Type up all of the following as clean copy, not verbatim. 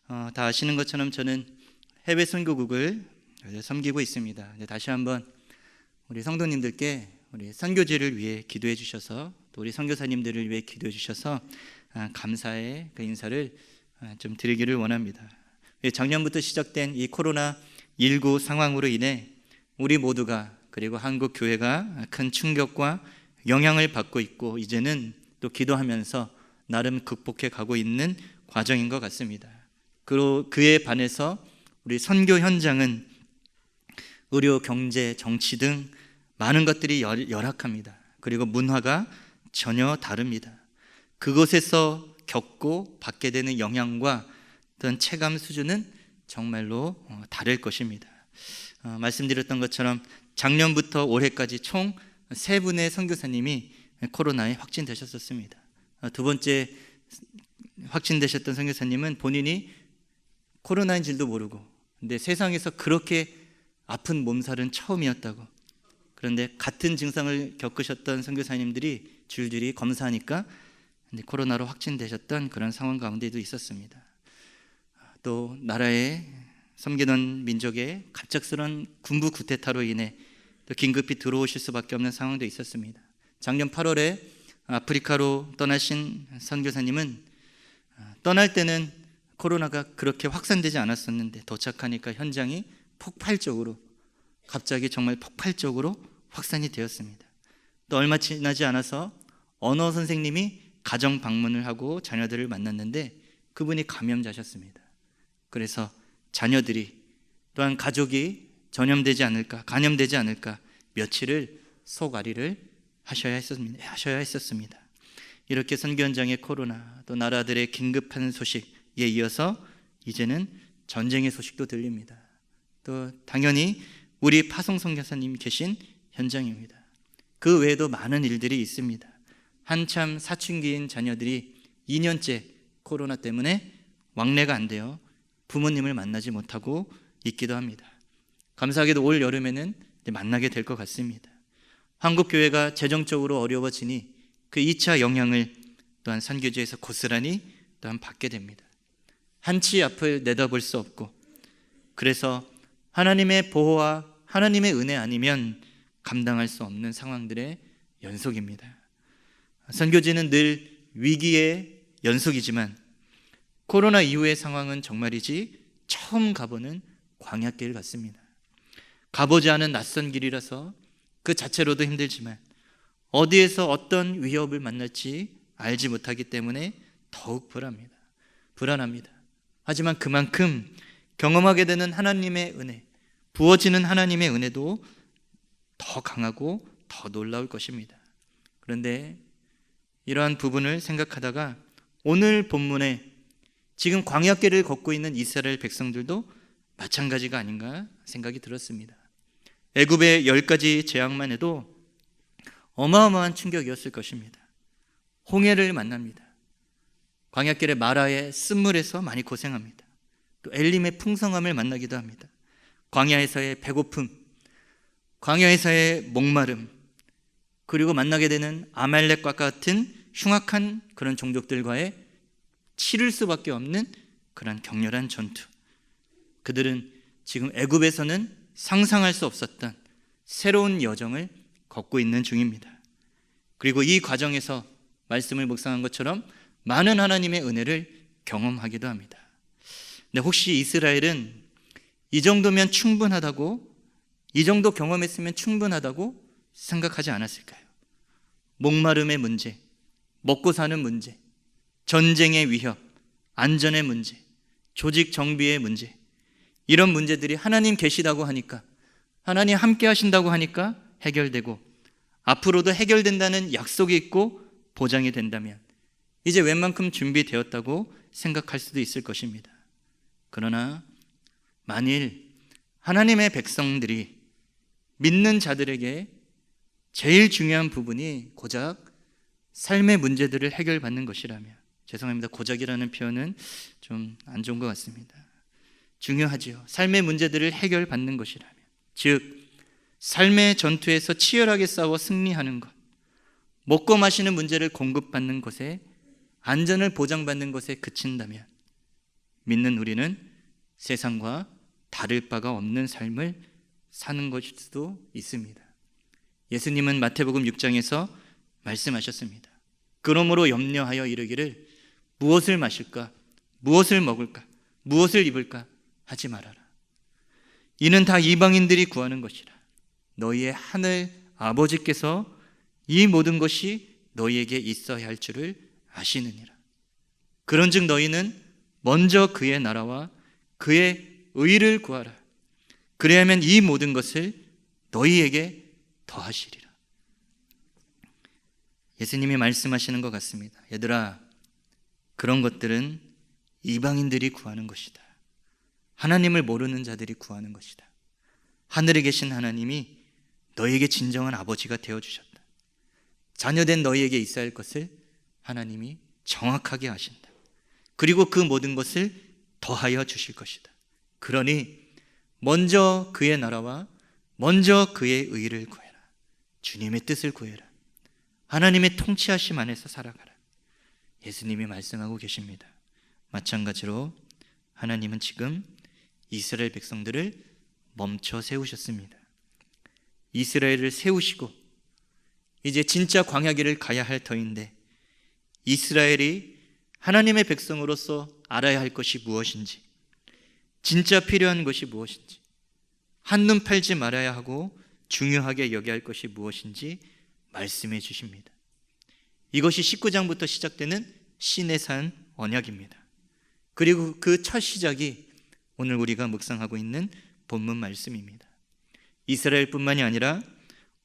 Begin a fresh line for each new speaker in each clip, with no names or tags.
다 아시는 것처럼 저는 해외 선교국을 섬기고 있습니다. 다시 한번 우리 성도님들께 우리 선교지를 위해 기도해 주셔서, 또 우리 선교사님들을 위해 기도해 주셔서 감사의 그 인사를 좀 드리기를 원합니다. 작년부터 시작된 이 코로나19 상황으로 인해 우리 모두가, 그리고 한국 교회가 큰 충격과 영향을 받고 있고, 이제는 또 기도하면서 나름 극복해 가고 있는 과정인 것 같습니다. 그에 반해서 우리 선교 현장은 의료, 경제, 정치 등 많은 것들이 열악합니다. 그리고 문화가 전혀 다릅니다. 그곳에서 겪고 받게 되는 영향과 어떤 체감 수준은 정말로 다를 것입니다. 말씀드렸던 것처럼 작년부터 올해까지 총 3분의 선교사님이 코로나에 확진되셨었습니다. 두 번째 확진되셨던 선교사님은 본인이 코로나인 줄도 모르고, 근데 세상에서 그렇게 아픈 몸살은 처음이었다고. 그런데 같은 증상을 겪으셨던 선교사님들이 줄줄이 검사하니까 코로나로 확진되셨던 그런 상황 가운데도 있었습니다. 또 나라에 섬기던 민족의 갑작스런 군부 쿠데타로 인해 또 긴급히 들어오실 수밖에 없는 상황도 있었습니다. 작년 8월에 아프리카로 떠나신 선교사님은 떠날 때는 코로나가 그렇게 확산되지 않았었는데 도착하니까 현장이 폭발적으로, 갑자기 정말 폭발적으로 확산이 되었습니다. 또 얼마 지나지 않아서 언어 선생님이 가정 방문을 하고 자녀들을 만났는데 그분이 감염자셨습니다. 그래서 자녀들이, 또한 가족이 감염되지 않을까 며칠을 속앓이를 하셔야 했었습니다. 이렇게 선교 현장의 코로나, 또 나라들의 긴급한 소식에 이어서 이제는 전쟁의 소식도 들립니다. 또 당연히 우리 파송 선교사님 계신 현장입니다. 그 외에도 많은 일들이 있습니다. 한참 사춘기인 자녀들이 2년째 코로나 때문에 왕래가 안 돼요. 부모님을 만나지 못하고 있기도 합니다. 감사하게도 올 여름에는 만나게 될 것 같습니다. 한국 교회가 재정적으로 어려워지니 그 2차 영향을 또한 선교지에서 고스란히 또한 받게 됩니다. 한치 앞을 내다볼 수 없고, 그래서 하나님의 보호와 하나님의 은혜 아니면 감당할 수 없는 상황들의 연속입니다. 선교지는 늘 위기의 연속이지만 코로나 이후의 상황은 정말이지 처음 가보는 광야길 같습니다. 가보지 않은 낯선 길이라서 그 자체로도 힘들지만 어디에서 어떤 위협을 만날지 알지 못하기 때문에 더욱 불안합니다. 하지만 그만큼 경험하게 되는 하나님의 은혜, 부어지는 하나님의 은혜도 더 강하고 더 놀라울 것입니다. 그런데 이러한 부분을 생각하다가 오늘 본문에 지금 광야길을 걷고 있는 이스라엘 백성들도 마찬가지가 아닌가 생각이 들었습니다. 애굽의 10가지 재앙만 해도 어마어마한 충격이었을 것입니다. 홍해를 만납니다. 광야길의 마라의 쓴물에서 많이 고생합니다. 또 엘림의 풍성함을 만나기도 합니다. 광야에서의 배고픔, 광야에서의 목마름, 그리고 만나게 되는 아말렉과 같은 흉악한 그런 종족들과의 치를 수밖에 없는 그런 격렬한 전투. 그들은 지금 애굽에서는 상상할 수 없었던 새로운 여정을 걷고 있는 중입니다. 그리고 이 과정에서 말씀을 묵상한 것처럼 많은 하나님의 은혜를 경험하기도 합니다. 근데 혹시 이스라엘은 이 정도면 충분하다고, 이 정도 경험했으면 충분하다고 생각하지 않았을까요? 목마름의 문제, 먹고 사는 문제, 전쟁의 위협, 안전의 문제, 조직 정비의 문제, 이런 문제들이 하나님 계시다고 하니까, 하나님 함께 하신다고 하니까 해결되고, 앞으로도 해결된다는 약속이 있고 보장이 된다면 이제 웬만큼 준비되었다고 생각할 수도 있을 것입니다. 그러나 만일 하나님의 백성들이, 믿는 자들에게 제일 중요한 부분이 고작 삶의 문제들을 해결받는 것이라면, 죄송합니다, 고작이라는 표현은 좀 안 좋은 것 같습니다. 중요하지요. 삶의 문제들을 해결받는 것이라면, 즉 삶의 전투에서 치열하게 싸워 승리하는 것, 먹고 마시는 문제를 공급받는 것에, 안전을 보장받는 것에 그친다면, 믿는 우리는 세상과 다를 바가 없는 삶을 사는 것일 수도 있습니다. 예수님은 마태복음 6장에서 말씀하셨습니다. 그러므로 염려하여 이르기를 무엇을 마실까, 무엇을 먹을까, 무엇을 입을까 하지 말아라. 이는 다 이방인들이 구하는 것이라. 너희의 하늘 아버지께서 이 모든 것이 너희에게 있어야 할 줄을 아시느니라. 그런즉 너희는 먼저 그의 나라와 그의 의를 구하라. 그래야면 이 모든 것을 너희에게 더하시리라. 예수님이 말씀하시는 것 같습니다. 얘들아, 그런 것들은 이방인들이 구하는 것이다. 하나님을 모르는 자들이 구하는 것이다. 하늘에 계신 하나님이 너희에게 진정한 아버지가 되어주셨다. 자녀된 너희에게 있어야 할 것을 하나님이 정확하게 아신다. 그리고 그 모든 것을 더하여 주실 것이다. 그러니 먼저 그의 나라와 먼저 그의 의를 구해라. 주님의 뜻을 구해라. 하나님의 통치하심 안에서 살아가라. 예수님이 말씀하고 계십니다. 마찬가지로 하나님은 지금 이스라엘 백성들을 멈춰 세우셨습니다. 이스라엘을 세우시고 이제 진짜 광야길을 가야 할 터인데, 이스라엘이 하나님의 백성으로서 알아야 할 것이 무엇인지, 진짜 필요한 것이 무엇인지, 한눈 팔지 말아야 하고 중요하게 여겨야 할 것이 무엇인지 말씀해 주십니다. 이것이 19장부터 시작되는 시내산 언약입니다. 그리고 그 첫 시작이 오늘 우리가 묵상하고 있는 본문 말씀입니다. 이스라엘뿐만이 아니라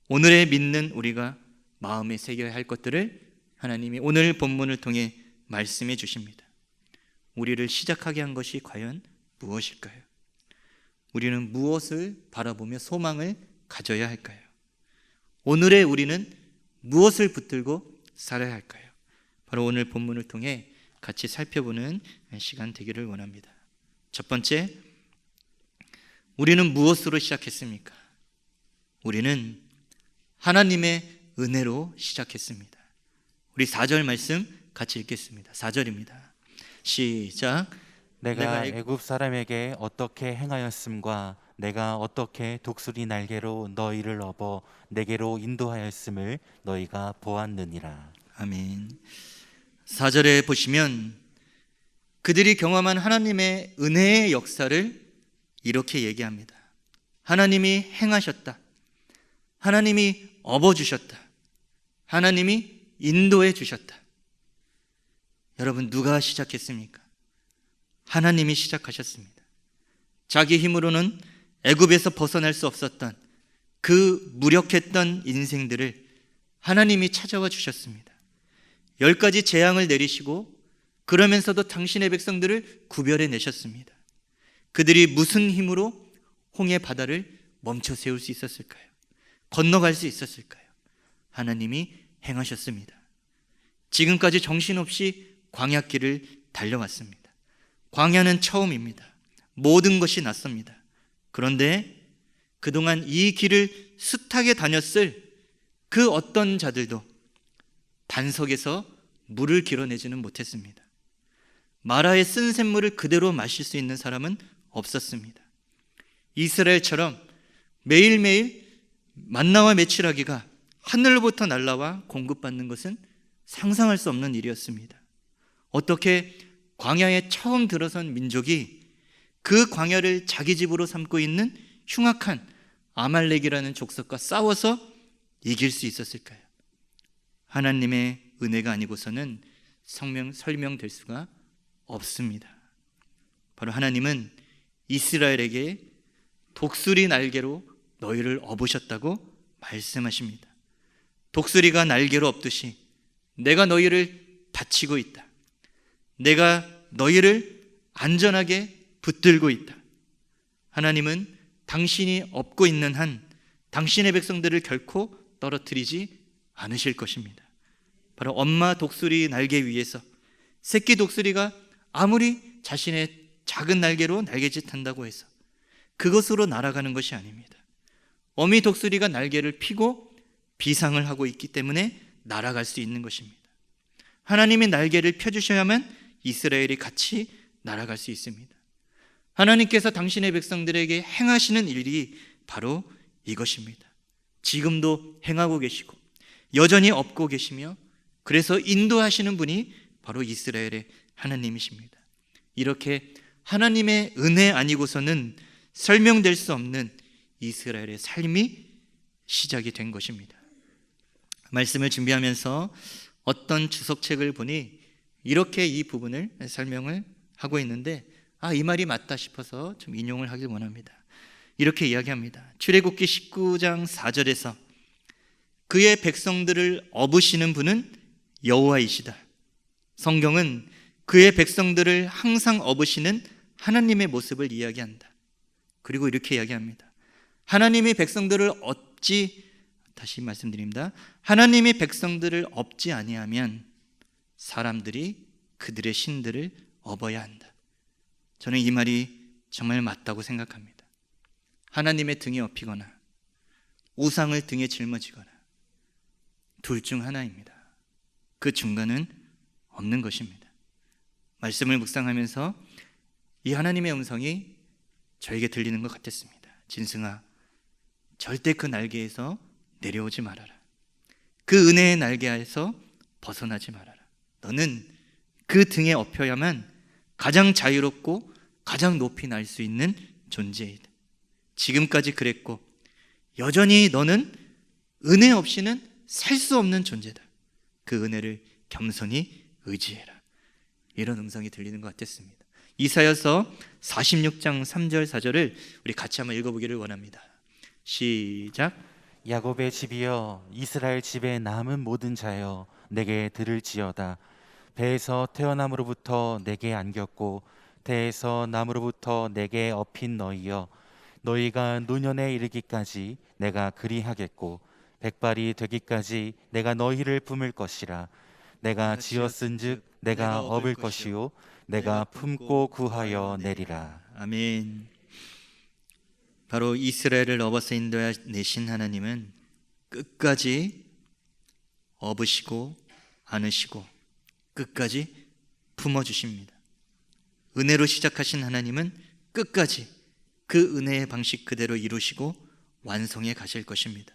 오늘의 믿는 우리가 마음에 새겨야 할 것들을 하나님이 오늘 본문을 통해 말씀해 주십니다. 우리를 시작하게 한 것이 과연 무엇일까요? 우리는 무엇을 바라보며 소망을 가져야 할까요? 오늘의 우리는 무엇을 붙들고 살아야 할까요? 바로 오늘 본문을 통해 같이 살펴보는 시간 되기를 원합니다. 첫 번째, 우리는 무엇으로 시작했습니까? 우리는 하나님의 은혜로 시작했습니다. 우리 4절 말씀 같이 읽겠습니다. 4절입니다. 시작.
내가 애굽 사람에게 어떻게 행하였음과 내가 어떻게 독수리 날개로 너희를 업어 내게로 인도하였음을 너희가 보았느니라.
아멘. 4절에 보시면 그들이 경험한 하나님의 은혜의 역사를 이렇게 얘기합니다. 하나님이 행하셨다. 하나님이 업어주셨다. 하나님이 인도해 주셨다. 여러분, 누가 시작했습니까? 하나님이 시작하셨습니다. 자기 힘으로는 애굽에서 벗어날 수 없었던 그 무력했던 인생들을 하나님이 찾아와 주셨습니다. 10가지 재앙을 내리시고 그러면서도 당신의 백성들을 구별해 내셨습니다. 그들이 무슨 힘으로 홍해 바다를 멈춰 세울 수 있었을까요? 건너갈 수 있었을까요? 하나님이 행하셨습니다. 지금까지 정신없이 광야길을 달려왔습니다. 광야는 처음입니다. 모든 것이 낯섭니다. 그런데 그동안 이 길을 숱하게 다녔을 그 어떤 자들도 반석에서 물을 길어내지는 못했습니다. 마라의 쓴 샘물을 그대로 마실 수 있는 사람은 없었습니다. 이스라엘처럼 매일매일 만나와 메추라기가 하늘로부터 날라와 공급받는 것은 상상할 수 없는 일이었습니다. 어떻게 광야에 처음 들어선 민족이 그 광야를 자기 집으로 삼고 있는 흉악한 아말렉이라는 족속과 싸워서 이길 수 있었을까요? 하나님의 은혜가 아니고서는 설명될 수가 없습니다. 바로 하나님은 이스라엘에게 독수리 날개로 너희를 업으셨다고 말씀하십니다. 독수리가 날개로 업듯이 내가 너희를 받치고 있다. 내가 너희를 안전하게 붙들고 있다. 하나님은 당신이 업고 있는 한 당신의 백성들을 결코 떨어뜨리지 않으실 것입니다. 바로 엄마 독수리 날개 위에서 새끼 독수리가 아무리 자신의 작은 날개로 날개짓한다고 해서 그것으로 날아가는 것이 아닙니다. 어미 독수리가 날개를 펴고 비상을 하고 있기 때문에 날아갈 수 있는 것입니다. 하나님이 날개를 펴주셔야만 이스라엘이 같이 날아갈 수 있습니다. 하나님께서 당신의 백성들에게 행하시는 일이 바로 이것입니다. 지금도 행하고 계시고 여전히 업고 계시며 그래서 인도하시는 분이 바로 이스라엘의 하나님이십니다. 이렇게 하나님의 은혜 아니고서는 설명될 수 없는 이스라엘의 삶이 시작이 된 것입니다. 말씀을 준비하면서 어떤 주석책을 보니 이렇게 이 부분을 설명을 하고 있는데 이 말이 맞다 싶어서 좀 인용을 하길 원합니다. 이렇게 이야기합니다. 출애굽기 19장 4절에서 그의 백성들을 업으시는 분은 여호와이시다. 성경은 그의 백성들을 항상 업으시는 하나님의 모습을 이야기한다. 그리고 이렇게 이야기합니다. 하나님이 백성들을 다시 말씀드립니다. 하나님이 백성들을 업지 아니하면 사람들이 그들의 신들을 업어야 한다. 저는 이 말이 정말 맞다고 생각합니다. 하나님의 등에 업히거나 우상을 등에 짊어지거나 둘 중 하나입니다. 그 중간은 없는 것입니다. 말씀을 묵상하면서 이 하나님의 음성이 저에게 들리는 것 같았습니다. 진승아, 절대 그 날개에서 내려오지 말아라. 그 은혜의 날개에서 벗어나지 말아라. 너는 그 등에 업혀야만 가장 자유롭고 가장 높이 날 수 있는 존재이다. 지금까지 그랬고 여전히 너는 은혜 없이는 살 수 없는 존재다. 그 은혜를 겸손히 의지해라. 이런 음성이 들리는 것 같았습니다. 이사야서 46장 3절 4절을 우리 같이 한번 읽어보기를 원합니다. 시작.
야곱의 집이여, 이스라엘 집에 남은 모든 자여, 내게 들을지어다. 배에서 태어남으로부터 내게 안겼고 태에서 남으로부터 내게 업힌 너희여, 너희가 노년에 이르기까지 내가 그리하겠고 백발이 되기까지 내가 너희를 품을 것이라. 내가 지었은즉 내가 업을 것이요 내가 품고 구하여 내리라.
아멘. 바로 이스라엘을 업어서 인도해내신 하나님은 끝까지 업으시고 안으시고 끝까지 품어주십니다. 은혜로 시작하신 하나님은 끝까지 그 은혜의 방식 그대로 이루시고 완성해 가실 것입니다.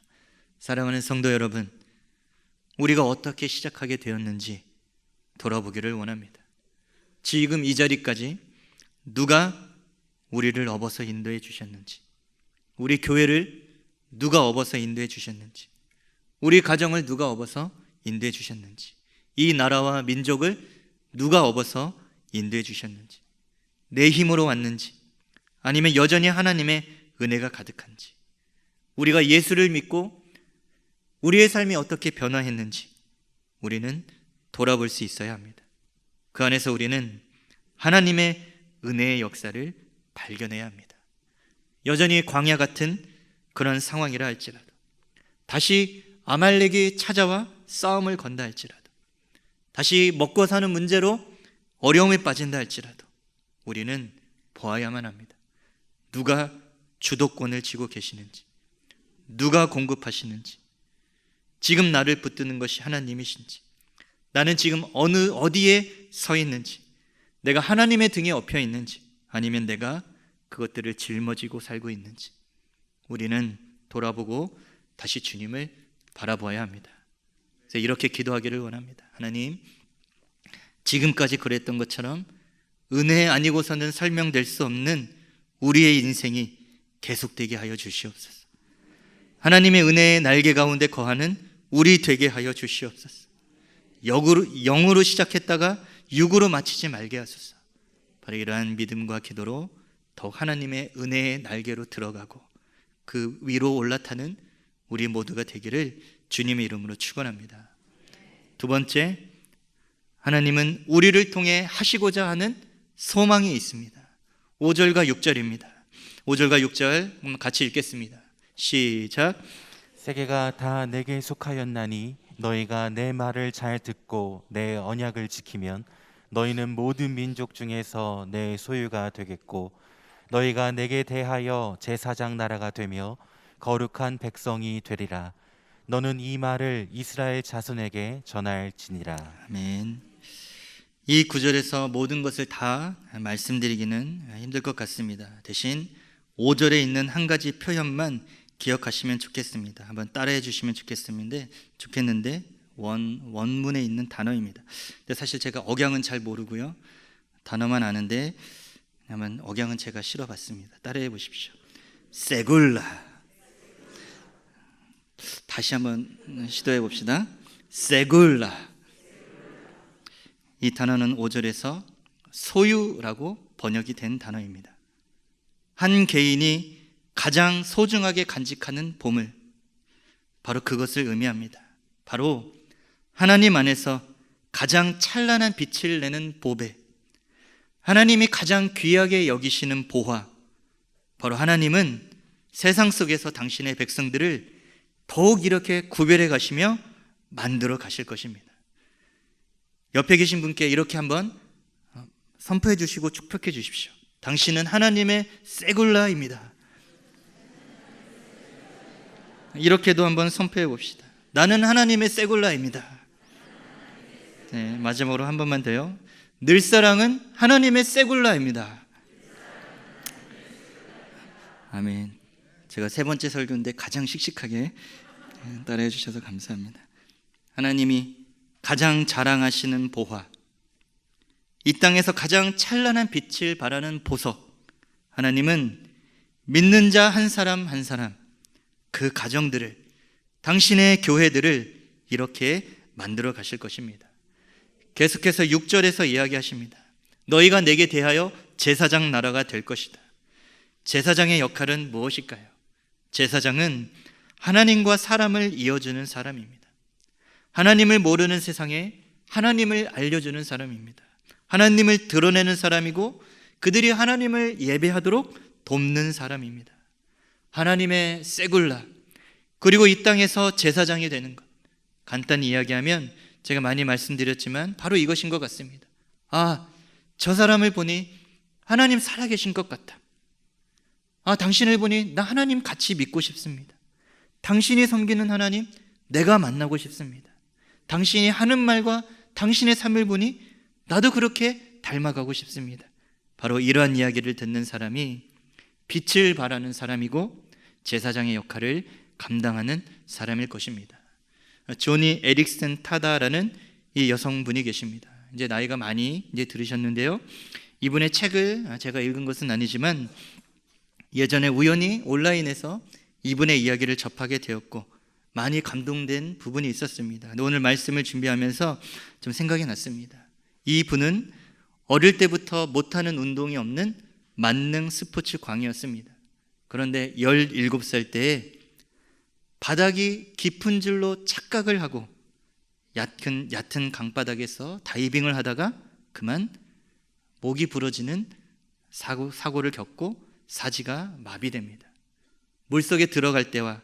사랑하는 성도 여러분, 우리가 어떻게 시작하게 되었는지 돌아보기를 원합니다. 지금 이 자리까지 누가 우리를 업어서 인도해 주셨는지, 우리 교회를 누가 업어서 인도해 주셨는지, 우리 가정을 누가 업어서 인도해 주셨는지, 이 나라와 민족을 누가 업어서 인도해 주셨는지, 내 힘으로 왔는지 아니면 여전히 하나님의 은혜가 가득한지, 우리가 예수를 믿고 우리의 삶이 어떻게 변화했는지 우리는 돌아볼 수 있어야 합니다. 그 안에서 우리는 하나님의 은혜의 역사를 발견해야 합니다. 여전히 광야 같은 그런 상황이라 할지라도, 다시 아말렉이 찾아와 싸움을 건다 할지라도, 다시 먹고 사는 문제로 어려움에 빠진다 할지라도 우리는 보아야만 합니다. 누가 주도권을 쥐고 계시는지, 누가 공급하시는지, 지금 나를 붙드는 것이 하나님이신지, 나는 지금 어디에 서 있는지, 내가 하나님의 등에 업혀 있는지 아니면 내가 그것들을 짊어지고 살고 있는지 우리는 돌아보고 다시 주님을 바라보아야 합니다. 그래서 이렇게 기도하기를 원합니다. 하나님, 지금까지 그랬던 것처럼 은혜 아니고서는 설명될 수 없는 우리의 인생이 계속되게 하여 주시옵소서. 하나님의 은혜의 날개 가운데 거하는 우리 되게 하여 주시옵소서. 영으로 시작했다가 육으로 마치지 말게 하소서. 바로 이러한 믿음과 기도로 더욱 하나님의 은혜의 날개로 들어가고 그 위로 올라타는 우리 모두가 되기를 주님의 이름으로 축원합니다. 두 번째, 하나님은 우리를 통해 하시고자 하는 소망이 있습니다. 5절과 6절입니다. 5절과 6절 같이 읽겠습니다. 시작.
세계가 다 내게 속하였나니 너희가 내 말을 잘 듣고 내 언약을 지키면 너희는 모든 민족 중에서 내 소유가 되겠고 너희가 내게 대하여 제사장 나라가 되며 거룩한 백성이 되리라. 너는 이 말을 이스라엘 자손에게 전할지니라.
아멘. 이 구절에서 모든 것을 다 말씀드리기는 힘들 것 같습니다. 대신 5절에 있는 한 가지 표현만 기억하시면 좋겠습니다. 한번 따라해 주시면 좋겠는데 원문에 있는 단어입니다. 근데 사실 제가 억양은 잘 모르고요, 단어만 아는데 한번 억양은 제가 실어봤습니다. 따라해 보십시오. 세굴라. 다시 한번 시도해 봅시다. 세굴라. 이 단어는 5절에서 소유라고 번역이 된 단어입니다. 한 개인이 가장 소중하게 간직하는 보물, 바로 그것을 의미합니다. 바로 하나님 안에서 가장 찬란한 빛을 내는 보배, 하나님이 가장 귀하게 여기시는 보화, 바로 하나님은 세상 속에서 당신의 백성들을 더욱 이렇게 구별해 가시며 만들어 가실 것입니다. 옆에 계신 분께 이렇게 한번 선포해 주시고 축복해 주십시오. 당신은 하나님의 세굴라입니다. 이렇게도 한번 선포해 봅시다. 나는 하나님의 세굴라입니다. 네, 마지막으로 한 번만 더요. 늘사랑은 하나님의 세굴라입니다. 아멘. 제가 세 번째 설교인데 가장 씩씩하게 따라해 주셔서 감사합니다. 하나님이 가장 자랑하시는 보화, 이 땅에서 가장 찬란한 빛을 발하는 보석, 하나님은 믿는 자 한 사람 한 사람, 그 가정들을, 당신의 교회들을 이렇게 만들어 가실 것입니다. 계속해서 6절에서 이야기하십니다. 너희가 내게 대하여 제사장 나라가 될 것이다. 제사장의 역할은 무엇일까요? 제사장은 하나님과 사람을 이어주는 사람입니다. 하나님을 모르는 세상에 하나님을 알려주는 사람입니다. 하나님을 드러내는 사람이고 그들이 하나님을 예배하도록 돕는 사람입니다. 하나님의 세굴라, 그리고 이 땅에서 제사장이 되는 것, 간단히 이야기하면 제가 많이 말씀드렸지만 바로 이것인 것 같습니다. 아, 저 사람을 보니 하나님 살아계신 것 같다. 아, 당신을 보니 나 하나님 같이 믿고 싶습니다. 당신이 섬기는 하나님 내가 만나고 싶습니다. 당신이 하는 말과 당신의 삶을 보니 나도 그렇게 닮아가고 싶습니다. 바로 이러한 이야기를 듣는 사람이 빛을 발하는 사람이고 제사장의 역할을 감당하는 사람일 것입니다. 조니 에릭슨 타다라는 이 여성분이 계십니다. 이제 나이가 많이 들으셨는데요, 이분의 책을 제가 읽은 것은 아니지만 예전에 우연히 온라인에서 이분의 이야기를 접하게 되었고 많이 감동된 부분이 있었습니다. 오늘 말씀을 준비하면서 좀 생각이 났습니다. 이 분은 어릴 때부터 못하는 운동이 없는 만능 스포츠 광이었습니다. 그런데 17살 때에 바닥이 깊은 줄로 착각을 하고 얕은 강바닥에서 다이빙을 하다가 그만 목이 부러지는 사고를 겪고 사지가 마비됩니다. 물속에 들어갈 때와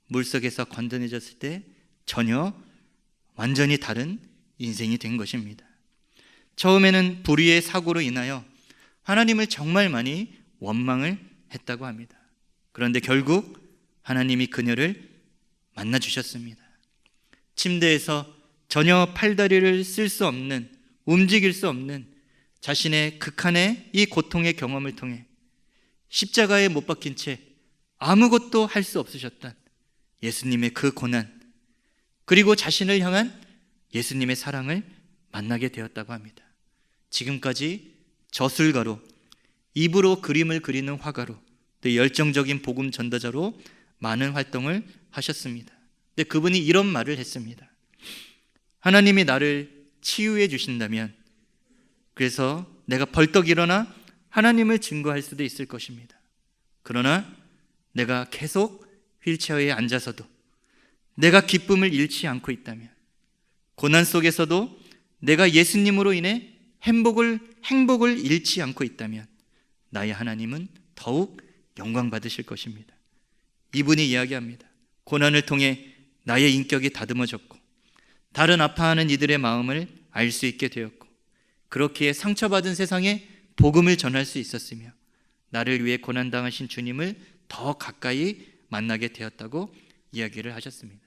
물속에서 건져내졌을 때 전혀 완전히 다른 인생이 된 것입니다. 처음에는 불의의 사고로 인하여 하나님을 정말 많이 원망을 했다고 합니다. 그런데 결국 하나님이 그녀를 만나주셨습니다. 침대에서 전혀 팔다리를 쓸 수 없는, 움직일 수 없는 자신의 극한의 이 고통의 경험을 통해 십자가에 못 박힌 채 아무것도 할 수 없으셨던 예수님의 그 고난, 그리고 자신을 향한 예수님의 사랑을 만나게 되었다고 합니다. 지금까지 저술가로, 입으로 그림을 그리는 화가로, 또 열정적인 복음 전도자로 많은 활동을 하셨습니다. 근데 그분이 이런 말을 했습니다. 하나님이 나를 치유해 주신다면, 그래서 내가 벌떡 일어나 하나님을 증거할 수도 있을 것입니다. 그러나 내가 계속 휠체어에 앉아서도 내가 기쁨을 잃지 않고 있다면, 고난 속에서도 내가 예수님으로 인해 행복을 잃지 않고 있다면 나의 하나님은 더욱 영광 받으실 것입니다. 이분이 이야기합니다. 고난을 통해 나의 인격이 다듬어졌고 다른 아파하는 이들의 마음을 알 수 있게 되었고 그렇기에 상처받은 세상에 복음을 전할 수 있었으며 나를 위해 고난당하신 주님을 더 가까이 만나게 되었다고 이야기를 하셨습니다.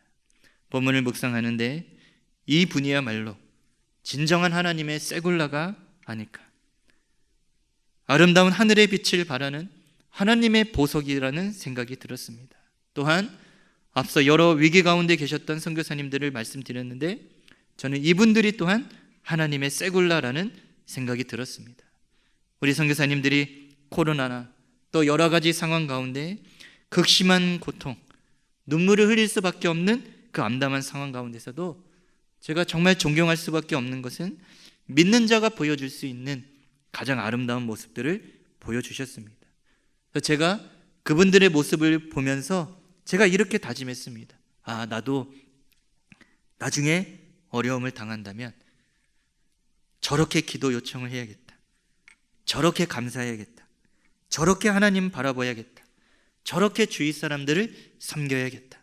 본문을 묵상하는데 이 분이야말로 진정한 하나님의 세굴라가 아닐까. 아름다운 하늘의 빛을 바라는 하나님의 보석이라는 생각이 들었습니다. 또한 앞서 여러 위기 가운데 계셨던 선교사님들을 말씀드렸는데 저는 이분들이 또한 하나님의 세굴라라는 생각이 들었습니다. 우리 선교사님들이 코로나나 또 여러 가지 상황 가운데 극심한 고통, 눈물을 흘릴 수밖에 없는 그 암담한 상황 가운데서도 제가 정말 존경할 수밖에 없는 것은 믿는 자가 보여줄 수 있는 가장 아름다운 모습들을 보여주셨습니다. 그래서 제가 그분들의 모습을 보면서 제가 이렇게 다짐했습니다. 나도 나중에 어려움을 당한다면 저렇게 기도 요청을 해야겠다. 저렇게 감사해야겠다. 저렇게 하나님 바라봐야겠다. 저렇게 주위 사람들을 섬겨야겠다.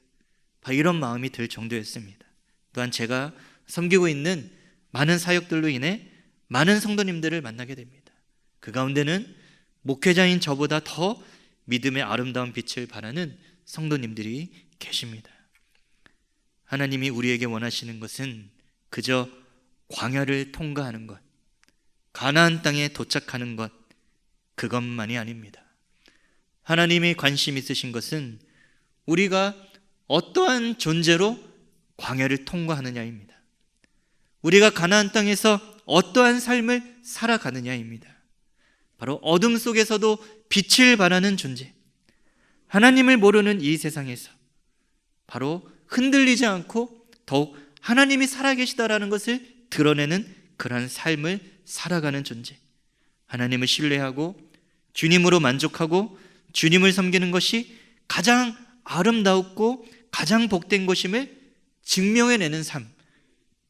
이런 마음이 들 정도였습니다. 또한 제가 섬기고 있는 많은 사역들로 인해 많은 성도님들을 만나게 됩니다. 그 가운데는 목회자인 저보다 더 믿음의 아름다운 빛을 바라는 성도님들이 계십니다. 하나님이 우리에게 원하시는 것은 그저 광야를 통과하는 것, 가나안 땅에 도착하는 것, 그것만이 아닙니다. 하나님이 관심 있으신 것은 우리가 어떠한 존재로 광야를 통과하느냐입니다. 우리가 가나안 땅에서 어떠한 삶을 살아가느냐입니다. 바로 어둠 속에서도 빛을 발하는 존재, 하나님을 모르는 이 세상에서 바로 흔들리지 않고 더욱 하나님이 살아계시다라는 것을 드러내는 그러한 삶을 살아가는 존재, 하나님을 신뢰하고 주님으로 만족하고 주님을 섬기는 것이 가장 아름다웠고 가장 복된 것임을 증명해내는 삶,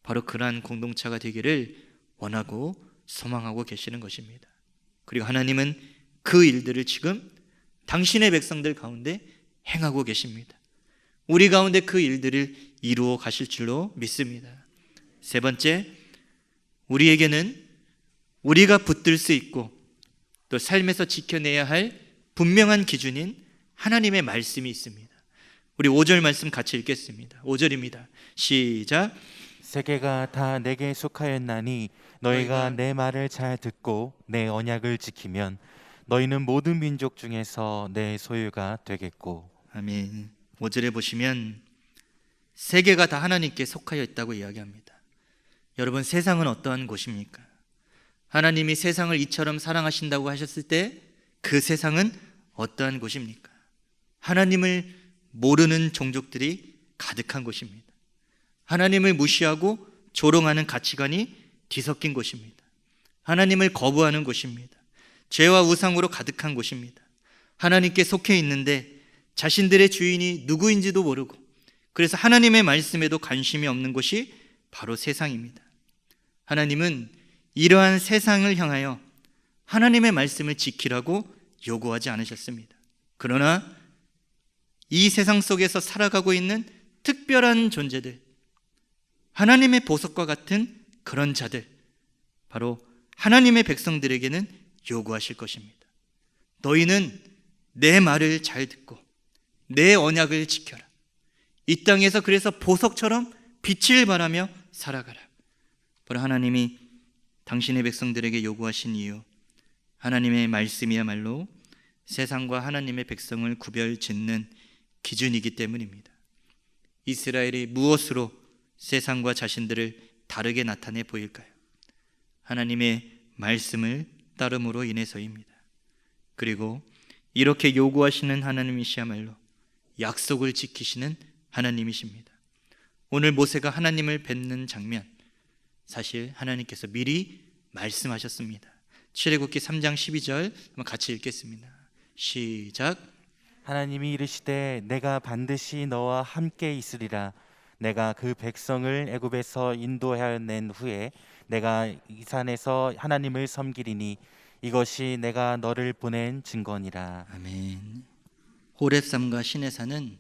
바로 그러한 공동체가 되기를 원하고 소망하고 계시는 것입니다. 그리고 하나님은 그 일들을 지금 당신의 백성들 가운데 행하고 계십니다. 우리 가운데 그 일들을 이루어 가실 줄로 믿습니다. 세 번째, 우리에게는 우리가 붙들 수 있고 또 삶에서 지켜내야 할 분명한 기준인 하나님의 말씀이 있습니다. 우리 5절 말씀 같이 읽겠습니다. 5절입니다. 시작.
세계가 다 내게 속하였나니 너희가 내 말을 잘 듣고 내 언약을 지키면 너희는 모든 민족 중에서 내 소유가 되겠고.
아멘. 5절에 보시면 세계가 다 하나님께 속하여 있다고 이야기합니다. 여러분, 세상은 어떠한 곳입니까? 하나님이 세상을 이처럼 사랑하신다고 하셨을 때 그 세상은 어떠한 곳입니까? 하나님을 모르는 종족들이 가득한 곳입니다. 하나님을 무시하고 조롱하는 가치관이 뒤섞인 곳입니다. 하나님을 거부하는 곳입니다. 죄와 우상으로 가득한 곳입니다. 하나님께 속해 있는데 자신들의 주인이 누구인지도 모르고 그래서 하나님의 말씀에도 관심이 없는 곳이 바로 세상입니다. 하나님은 이러한 세상을 향하여 하나님의 말씀을 지키라고 요구하지 않으셨습니다. 그러나 이 세상 속에서 살아가고 있는 특별한 존재들, 하나님의 보석과 같은 그런 자들, 바로 하나님의 백성들에게는 요구하실 것입니다. 너희는 내 말을 잘 듣고 내 언약을 지켜라. 이 땅에서 그래서 보석처럼 빛을 발하며 살아가라. 바로 하나님이 당신의 백성들에게 요구하신 이유, 하나님의 말씀이야말로 세상과 하나님의 백성을 구별짓는 기준이기 때문입니다. 이스라엘이 무엇으로 세상과 자신들을 다르게 나타내 보일까요? 하나님의 말씀을 따름으로 인해서입니다. 그리고 이렇게 요구하시는 하나님이시야말로 약속을 지키시는 하나님이십니다. 오늘 모세가 하나님을 뵙는 장면, 사실 하나님께서 미리 말씀하셨습니다. 출애굽기 3장 12절 한번 같이 읽겠습니다. 시작.
하나님이 이르시되 내가 반드시 너와 함께 있으리라. 내가 그 백성을 애굽에서 인도하여 낸 후에 내가 이 산에서 하나님을 섬기리니 이것이 내가 너를 보낸 증거니라.
아멘. 호렙산과 시내산은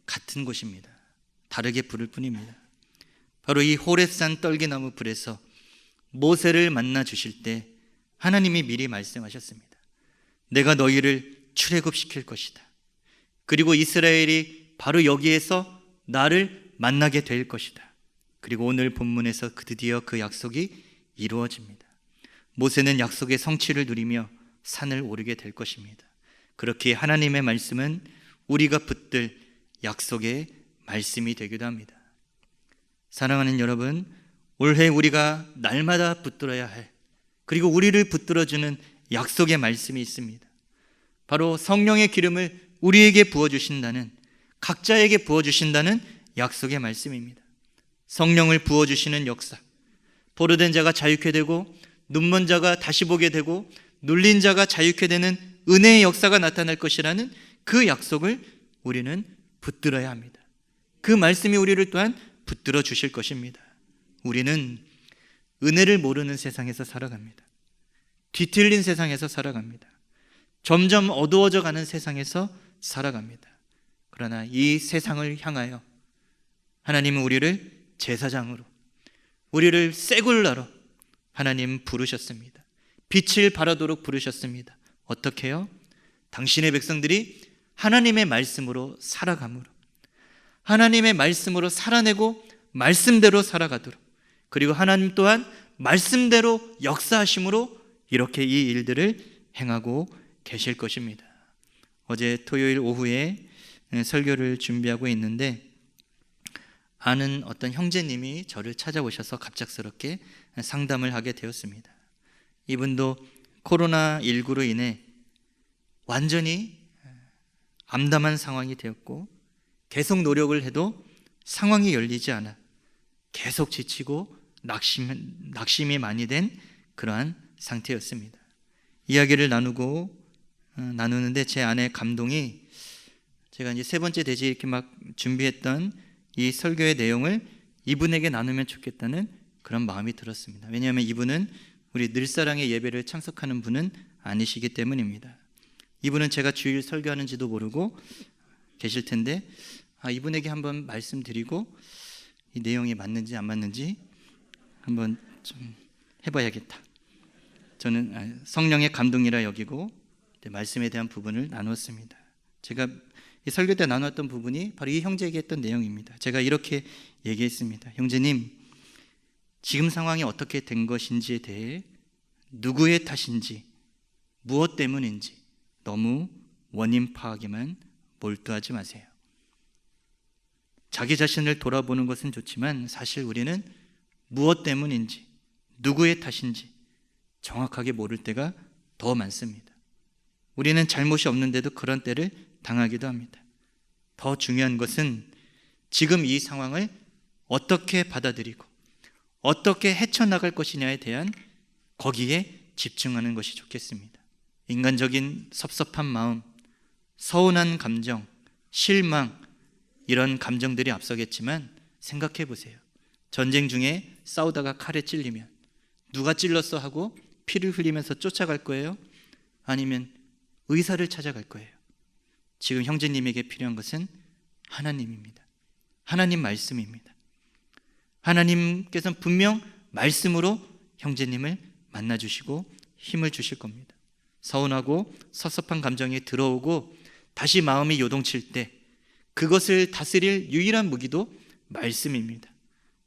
같은 곳입니다. 다르게 부를 뿐입니다. 바로 이 호렙산 떨기나무 불에서 모세를 만나 주실 때 하나님이 미리 말씀하셨습니다. 내가 너희를 출애굽시킬 것이다. 그리고 이스라엘이 바로 여기에서 나를 만나게 될 것이다. 그리고 오늘 본문에서 드디어 그 약속이 이루어집니다. 모세는 약속의 성취를 누리며 산을 오르게 될 것입니다. 그렇게 하나님의 말씀은 우리가 붙들 약속의 말씀이 되기도 합니다. 사랑하는 여러분, 올해 우리가 날마다 붙들어야 할, 그리고 우리를 붙들어주는 약속의 말씀이 있습니다. 바로 성령의 기름을 우리에게 부어주신다는, 각자에게 부어주신다는 약속의 말씀입니다. 성령을 부어주시는 역사, 포로된 자가 자유케 되고 눈먼 자가 다시 보게 되고 눌린 자가 자유케 되는 은혜의 역사가 나타날 것이라는 그 약속을 우리는 붙들어야 합니다. 그 말씀이 우리를 또한 붙들어 주실 것입니다. 우리는 은혜를 모르는 세상에서 살아갑니다. 뒤틀린 세상에서 살아갑니다. 점점 어두워져 가는 세상에서 살아갑니다. 그러나 이 세상을 향하여 하나님은 우리를 제사장으로, 우리를 세굴라로 하나님 부르셨습니다. 빛을 발하도록 부르셨습니다. 어떻게 해요? 당신의 백성들이 하나님의 말씀으로 살아감으로, 하나님의 말씀으로 살아내고 말씀대로 살아가도록, 그리고 하나님 또한 말씀대로 역사하심으로 이렇게 이 일들을 행하고 계실 것입니다. 어제 토요일 오후에 설교를 준비하고 있는데 아는 어떤 형제님이 저를 찾아오셔서 갑작스럽게 상담을 하게 되었습니다. 이분도 코로나19로 인해 완전히 암담한 상황이 되었고 계속 노력을 해도 상황이 열리지 않아 계속 지치고 낙심이 많이 된 그러한 상태였습니다. 이야기를 나누는데 제 안에 감동이, 제가 이제 세 번째 대지 이렇게 막 준비했던 이 설교의 내용을 이분에게 나누면 좋겠다는 그런 마음이 들었습니다. 왜냐하면 이분은 우리 늘사랑의 예배를 참석하는 분은 아니시기 때문입니다. 이분은 제가 주일 설교하는지도 모르고 계실 텐데 이분에게 한번 말씀드리고 이 내용이 맞는지 안 맞는지 한번 좀 해봐야겠다. 저는 성령의 감동이라 여기고 말씀에 대한 부분을 나눴습니다. 제가 이 설교 때 나눴던 부분이 바로 이 형제에게 했던 내용입니다. 제가 이렇게 얘기했습니다. 형제님, 지금 상황이 어떻게 된 것인지에 대해 누구의 탓인지 무엇 때문인지 너무 원인 파악에만 몰두하지 마세요. 자기 자신을 돌아보는 것은 좋지만 사실 우리는 무엇 때문인지 누구의 탓인지 정확하게 모를 때가 더 많습니다. 우리는 잘못이 없는데도 그런 때를 당하기도 합니다. 더 중요한 것은 지금 이 상황을 어떻게 받아들이고 어떻게 헤쳐나갈 것이냐에 대한 거기에 집중하는 것이 좋겠습니다. 인간적인 섭섭한 마음, 서운한 감정, 실망, 이런 감정들이 앞서겠지만 생각해 보세요. 전쟁 중에 싸우다가 칼에 찔리면 누가 찔렀어 하고 피를 흘리면서 쫓아갈 거예요? 아니면 의사를 찾아갈 거예요? 지금 형제님에게 필요한 것은 하나님입니다. 하나님 말씀입니다. 하나님께서는 분명 말씀으로 형제님을 만나주시고 힘을 주실 겁니다. 서운하고 섭섭한 감정이 들어오고 다시 마음이 요동칠 때 그것을 다스릴 유일한 무기도 말씀입니다.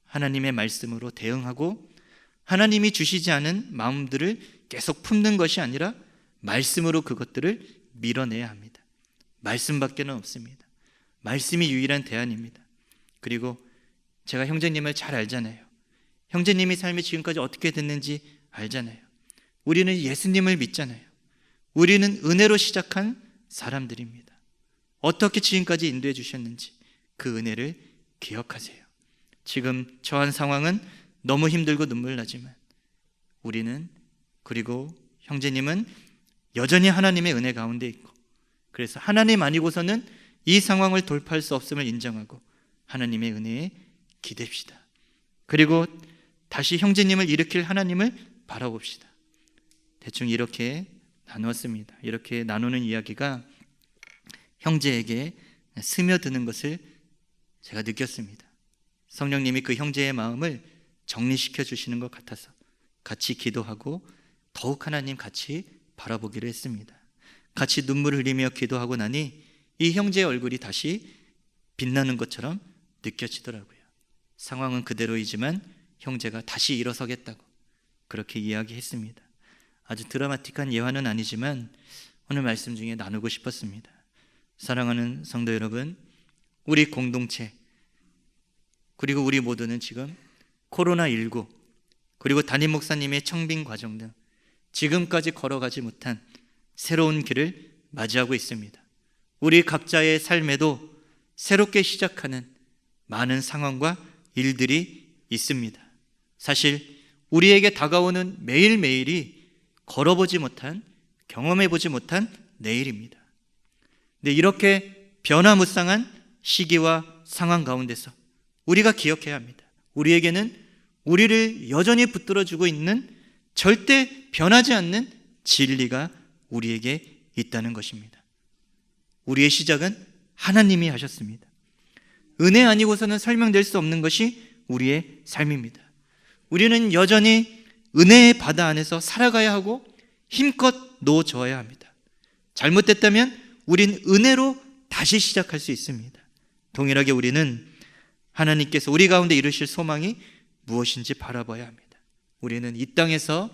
하나님의 말씀으로 대응하고 하나님이 주시지 않은 마음들을 계속 품는 것이 아니라 말씀으로 그것들을 밀어내야 합니다. 말씀밖에는 없습니다. 말씀이 유일한 대안입니다. 그리고 제가 형제님을 잘 알잖아요. 형제님이 삶이 지금까지 어떻게 됐는지 알잖아요. 우리는 예수님을 믿잖아요. 우리는 은혜로 시작한 사람들입니다. 어떻게 지금까지 인도해 주셨는지 그 은혜를 기억하세요. 지금 처한 상황은 너무 힘들고 눈물 나지만 우리는, 그리고 형제님은 여전히 하나님의 은혜 가운데 있고, 그래서 하나님 아니고서는 이 상황을 돌파할 수 없음을 인정하고 하나님의 은혜에 기댑시다. 그리고 다시 형제님을 일으킬 하나님을 바라봅시다. 대충 이렇게 나누었습니다. 이렇게 나누는 이야기가 형제에게 스며드는 것을 제가 느꼈습니다. 성령님이 그 형제의 마음을 정리시켜 주시는 것 같아서 같이 기도하고 더욱 하나님 같이 바라보기로 했습니다. 같이 눈물을 흘리며 기도하고 나니 이 형제의 얼굴이 다시 빛나는 것처럼 느껴지더라고요. 상황은 그대로이지만 형제가 다시 일어서겠다고 그렇게 이야기했습니다. 아주 드라마틱한 예화는 아니지만 오늘 말씀 중에 나누고 싶었습니다. 사랑하는 성도 여러분, 우리 공동체 그리고 우리 모두는 지금 코로나19 그리고 담임 목사님의 청빙 과정 등 지금까지 걸어가지 못한 새로운 길을 맞이하고 있습니다. 우리 각자의 삶에도 새롭게 시작하는 많은 상황과 일들이 있습니다. 사실 우리에게 다가오는 매일매일이 걸어보지 못한, 경험해보지 못한 내일입니다. 근데 이렇게 변화무쌍한 시기와 상황 가운데서 우리가 기억해야 합니다. 우리에게는 우리를 여전히 붙들어주고 있는 절대 변하지 않는 진리가 우리에게 있다는 것입니다. 우리의 시작은 하나님이 하셨습니다. 은혜 아니고서는 설명될 수 없는 것이 우리의 삶입니다. 우리는 여전히 은혜의 바다 안에서 살아가야 하고 힘껏 놓아줘야 합니다. 잘못됐다면 우린 은혜로 다시 시작할 수 있습니다. 동일하게 우리는 하나님께서 우리 가운데 이루실 소망이 무엇인지 바라봐야 합니다. 우리는 이 땅에서,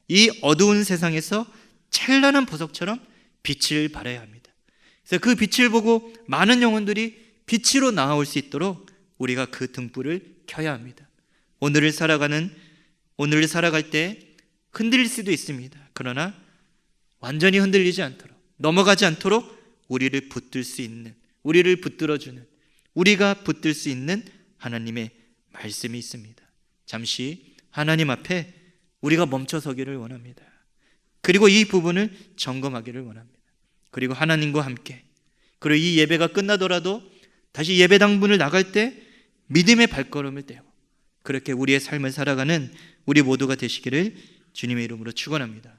이 어두운 세상에서 찬란한 보석처럼 빛을 발해야 합니다. 그래서 그 빛을 보고 많은 영혼들이 빛으로 나아올 수 있도록 우리가 그 등불을 켜야 합니다. 오늘을 살아갈 때 흔들릴 수도 있습니다. 그러나 완전히 흔들리지 않도록, 넘어가지 않도록 우리를 붙들 수 있는, 우리를 붙들어주는, 우리가 붙들 수 있는 하나님의 말씀이 있습니다. 잠시 하나님 앞에 우리가 멈춰서기를 원합니다. 그리고 이 부분을 점검하기를 원합니다. 그리고 하나님과 함께, 그리고 이 예배가 끝나더라도 다시 예배당문을 나갈 때 믿음의 발걸음을 떼고 그렇게 우리의 삶을 살아가는 우리 모두가 되시기를 주님의 이름으로 축원합니다.